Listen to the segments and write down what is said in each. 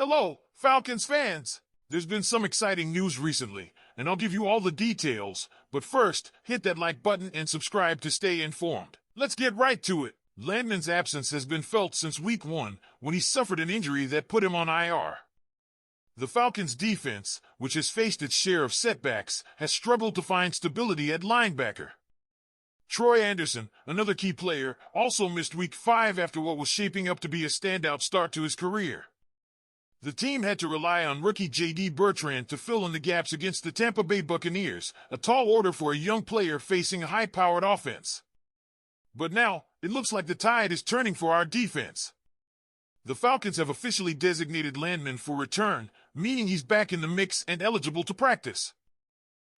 Hello, Falcons fans! There's been some exciting news recently, and I'll give you all the details, but first, hit that like button and subscribe to stay informed. Let's get right to it. Landman's absence has been felt since week 1, when he suffered an injury that put him on IR. The Falcons' defense, which has faced its share of setbacks, has struggled to find stability at linebacker. Troy Anderson, another key player, also missed week 5 after what was shaping up to be a standout start to his career. The team had to rely on rookie J.D. Bertrand to fill in the gaps against the Tampa Bay Buccaneers, a tall order for a young player facing a high-powered offense. But now, it looks like the tide is turning for our defense. The Falcons have officially designated Landman for return, meaning he's back in the mix and eligible to practice.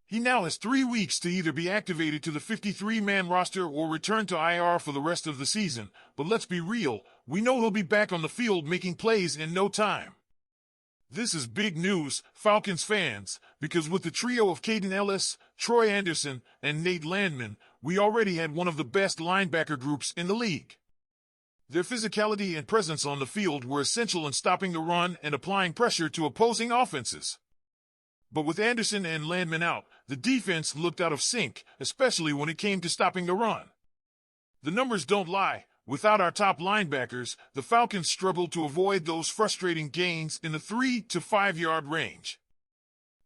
He now has 3 weeks to either be activated to the 53-man roster or return to IR for the rest of the season, but let's be real, we know he'll be back on the field making plays in no time. This is big news, Falcons fans, because with the trio of Caden Ellis, Troy Anderson, and Nate Landman, we already had one of the best linebacker groups in the league. Their physicality and presence on the field were essential in stopping the run and applying pressure to opposing offenses. But with Anderson and Landman out, the defense looked out of sync, especially when it came to stopping the run. The numbers don't lie. Without our top linebackers, the Falcons struggled to avoid those frustrating gains in the 3 to 5 yard range.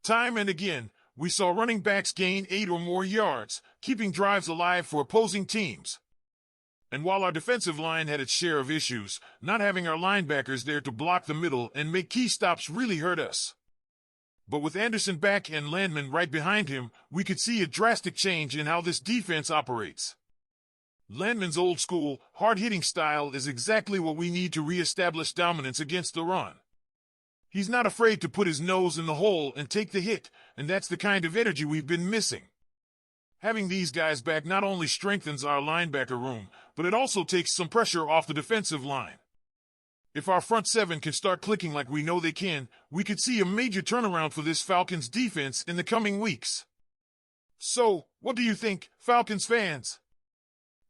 Time and again, we saw running backs gain 8 or more yards, keeping drives alive for opposing teams. And while our defensive line had its share of issues, not having our linebackers there to block the middle and make key stops really hurt us. But with Anderson back and Landman right behind him, we could see a drastic change in how this defense operates. Landman's old-school, hard-hitting style is exactly what we need to reestablish dominance against the run. He's not afraid to put his nose in the hole and take the hit, and that's the kind of energy we've been missing. Having these guys back not only strengthens our linebacker room, but it also takes some pressure off the defensive line. If our front seven can start clicking like we know they can, we could see a major turnaround for this Falcons defense in the coming weeks. So, what do you think, Falcons fans?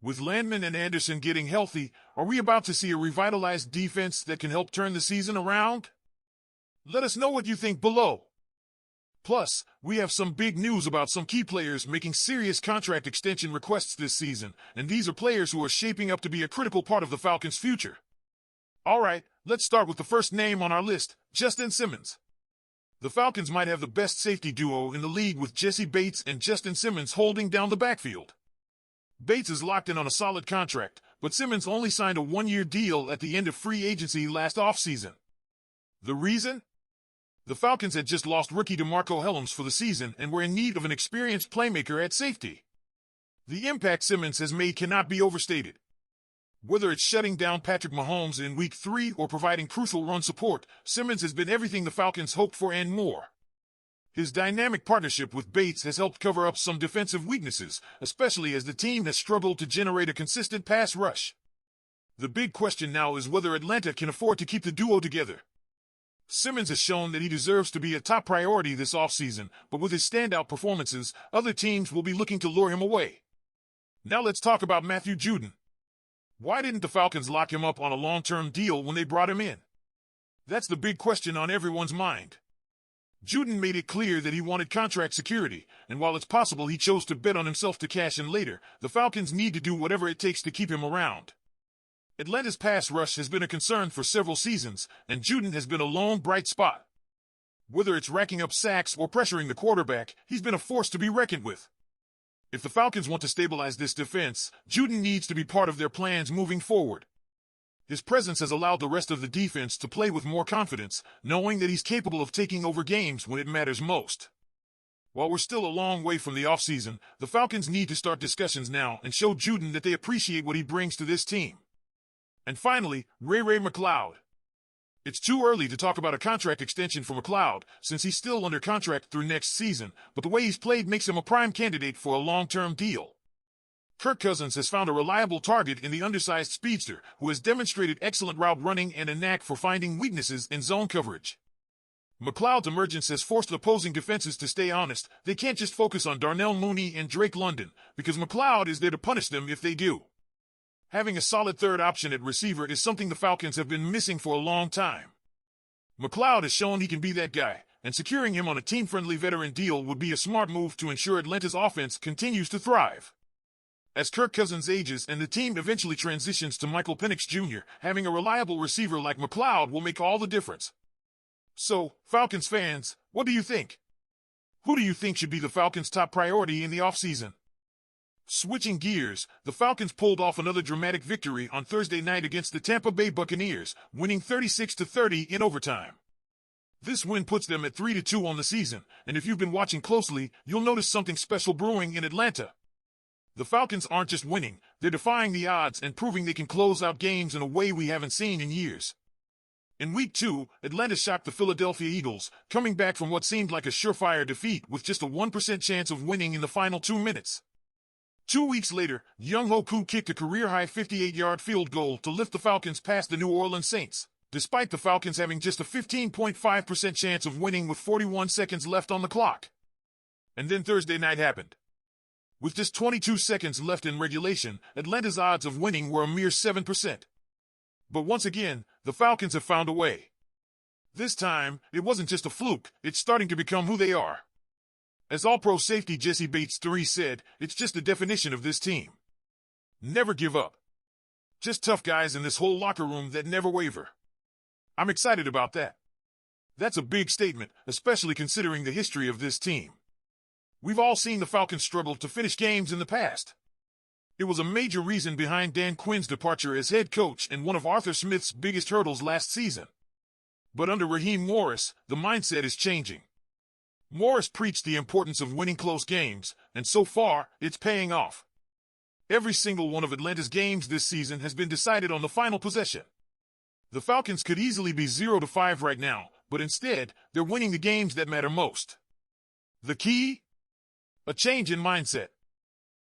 With Landman and Anderson getting healthy, are we about to see a revitalized defense that can help turn the season around? Let us know what you think below. Plus, we have some big news about some key players making serious contract extension requests this season, and these are players who are shaping up to be a critical part of the Falcons' future. Alright, let's start with the first name on our list, Justin Simmons. The Falcons might have the best safety duo in the league with Jesse Bates and Justin Simmons holding down the backfield. Bates is locked in on a solid contract, but Simmons only signed a 1-year deal at the end of free agency last offseason. The reason? The Falcons had just lost rookie DeMarco Hellams for the season and were in need of an experienced playmaker at safety. The impact Simmons has made cannot be overstated. Whether it's shutting down Patrick Mahomes in Week 3 or providing crucial run support, Simmons has been everything the Falcons hoped for and more. His dynamic partnership with Bates has helped cover up some defensive weaknesses, especially as the team has struggled to generate a consistent pass rush. The big question now is whether Atlanta can afford to keep the duo together. Simmons has shown that he deserves to be a top priority this offseason, but with his standout performances, other teams will be looking to lure him away. Now let's talk about Matthew Judon. Why didn't the Falcons lock him up on a long-term deal when they brought him in? That's the big question on everyone's mind. Judon made it clear that he wanted contract security, and while it's possible he chose to bet on himself to cash in later, the Falcons need to do whatever it takes to keep him around. Atlanta's pass rush has been a concern for several seasons, and Judon has been a lone bright spot. Whether it's racking up sacks or pressuring the quarterback, he's been a force to be reckoned with. If the Falcons want to stabilize this defense, Judon needs to be part of their plans moving forward. His presence has allowed the rest of the defense to play with more confidence, knowing that he's capable of taking over games when it matters most. While we're still a long way from the offseason, the Falcons need to start discussions now and show Judon that they appreciate what he brings to this team. And finally, Ray McCloud. It's too early to talk about a contract extension for McCloud, since he's still under contract through next season, but the way he's played makes him a prime candidate for a long-term deal. Kirk Cousins has found a reliable target in the undersized speedster, who has demonstrated excellent route running and a knack for finding weaknesses in zone coverage. McCloud's emergence has forced opposing defenses to stay honest. They can't just focus on Darnell Mooney and Drake London, because McCloud is there to punish them if they do. Having a solid third option at receiver is something the Falcons have been missing for a long time. McLeod has shown he can be that guy, and securing him on a team-friendly veteran deal would be a smart move to ensure Atlanta's offense continues to thrive. As Kirk Cousins ages and the team eventually transitions to Michael Penix Jr., having a reliable receiver like McLeod will make all the difference. So, Falcons fans, what do you think? Who do you think should be the Falcons' top priority in the offseason? Switching gears, the Falcons pulled off another dramatic victory on Thursday night against the Tampa Bay Buccaneers, winning 36-30 in overtime. This win puts them at 3-2 on the season, and if you've been watching closely, you'll notice something special brewing in Atlanta. The Falcons aren't just winning, they're defying the odds and proving they can close out games in a way we haven't seen in years. In Week 2, Atlanta shocked the Philadelphia Eagles, coming back from what seemed like a surefire defeat with just a 1% chance of winning in the final 2 minutes. 2 weeks later, Young Hoku kicked a career-high 58-yard field goal to lift the Falcons past the New Orleans Saints, despite the Falcons having just a 15.5% chance of winning with 41 seconds left on the clock. And then Thursday night happened. With just 22 seconds left in regulation, Atlanta's odds of winning were a mere 7%. But once again, the Falcons have found a way. This time, it wasn't just a fluke, it's starting to become who they are. As All-Pro safety Jesse Bates III said, it's just the definition of this team. Never give up. Just tough guys in this whole locker room that never waver. I'm excited about that. That's a big statement, especially considering the history of this team. We've all seen the Falcons struggle to finish games in the past. It was a major reason behind Dan Quinn's departure as head coach and one of Arthur Smith's biggest hurdles last season. But under Raheem Morris, the mindset is changing. Morris preached the importance of winning close games, and so far, it's paying off. Every single one of Atlanta's games this season has been decided on the final possession. The Falcons could easily be 0-5 right now, but instead, they're winning the games that matter most. The key? A change in mindset.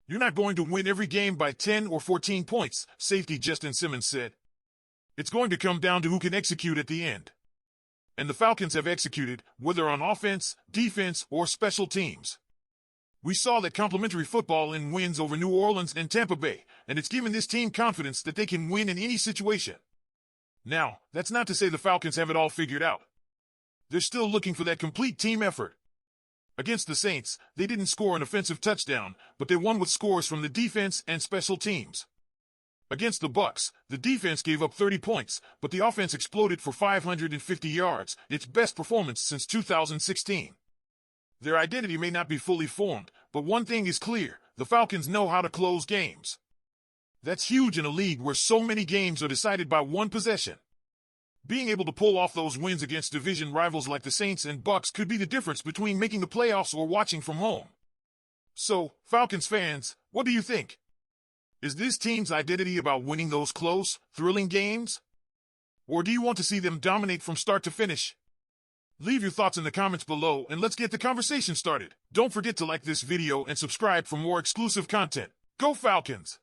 You're not going to win every game by 10 or 14 points, safety Justin Simmons said. It's going to come down to who can execute at the end. And the Falcons have executed, whether on offense, defense, or special teams. We saw that complementary football in wins over New Orleans and Tampa Bay, and it's given this team confidence that they can win in any situation. Now, that's not to say the Falcons have it all figured out. They're still looking for that complete team effort. Against the Saints, they didn't score an offensive touchdown, but they won with scores from the defense and special teams. Against the Bucs, the defense gave up 30 points, but the offense exploded for 550 yards, its best performance since 2016. Their identity may not be fully formed, but one thing is clear, the Falcons know how to close games. That's huge in a league where so many games are decided by one possession. Being able to pull off those wins against division rivals like the Saints and Bucs could be the difference between making the playoffs or watching from home. So, Falcons fans, what do you think? Is this team's identity about winning those close, thrilling games? Or do you want to see them dominate from start to finish? Leave your thoughts in the comments below and let's get the conversation started. Don't forget to like this video and subscribe for more exclusive content. Go Falcons!